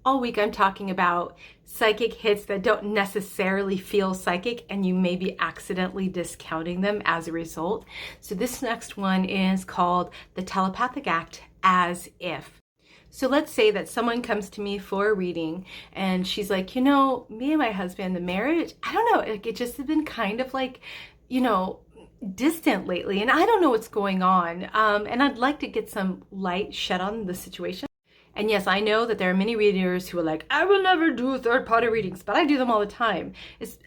All week I'm talking about psychic hits that don't necessarily feel psychic and you may be accidentally discounting them as a result. So this next one is called the telepathic act, as if. So let's say that someone comes to me for a reading and she's like, me and my husband, the marriage, I don't know, it just has been kind of like, distant lately, and I don't know what's going on. And I'd like to get some light shed on the situation. And yes, I know that there are many readers who are like, I will never do third-party readings, but I do them all the time.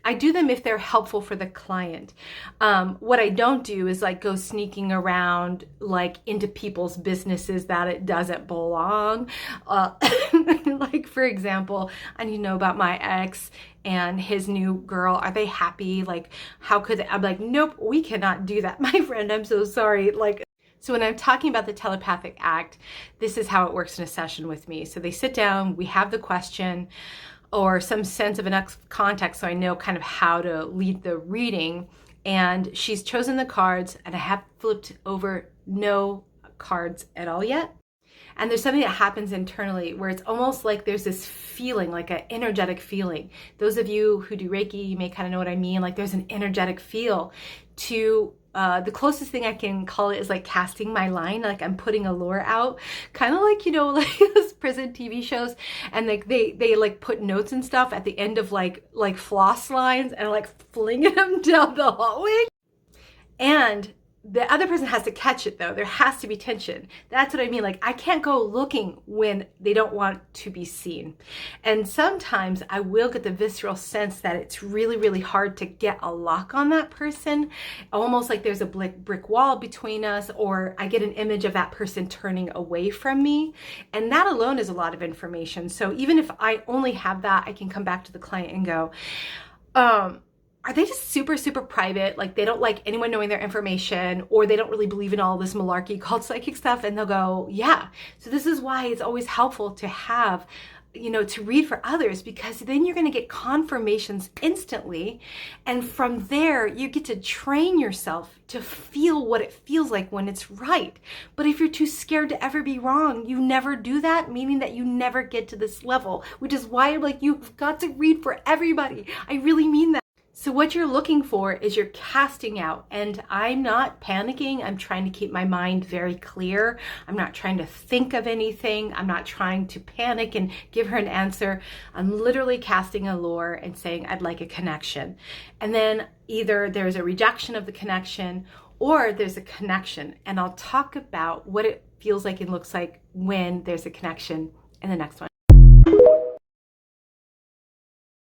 I do them if they're helpful for the client. What I don't do is like go sneaking around like into people's businesses that it doesn't belong. Like for example, I need to know about my ex and his new girl. Are they happy? Like, how could they? I'm like, nope, we cannot do that, my friend. I'm so sorry. So when I'm talking about the telepathic act, this is how it works in a session with me. So they sit down, we have the question or some sense of enough context so I know kind of how to lead the reading. And she's chosen the cards and I have flipped over no cards at all yet. And there's something that happens internally where it's almost like there's this feeling, like an energetic feeling. Those of you who do Reiki, you may kind of know what I mean. Like there's an energetic feel to the closest thing I can call it is like casting my line, like I'm putting a lure out, kind of like, like those prison TV shows, and like they like put notes and stuff at the end of like floss lines and like flinging them down the hallway. And the other person has to catch it though. There has to be tension. That's what I mean. Like I can't go looking when they don't want to be seen. And sometimes I will get the visceral sense that it's really, really hard to get a lock on that person. Almost like there's a brick wall between us, or I get an image of that person turning away from me. And that alone is a lot of information. So even if I only have that, I can come back to the client and go, are they just super, super private? Like they don't like anyone knowing their information, or they don't really believe in all this malarkey called psychic stuff? And they'll go, yeah. So this is why it's always helpful to have, to read for others, because then you're going to get confirmations instantly. And from there, you get to train yourself to feel what it feels like when it's right. But if you're too scared to ever be wrong, you never do that, meaning that you never get to this level, which is why I'm like, you've got to read for everybody. I really mean that. So what you're looking for is you're casting out, and I'm not panicking. I'm trying to keep my mind very clear. I'm not trying to think of anything. I'm not trying to panic and give her an answer. I'm literally casting a lure and saying, I'd like a connection. And then either there's a rejection of the connection or there's a connection. And I'll talk about what it feels like and looks like when there's a connection in the next one.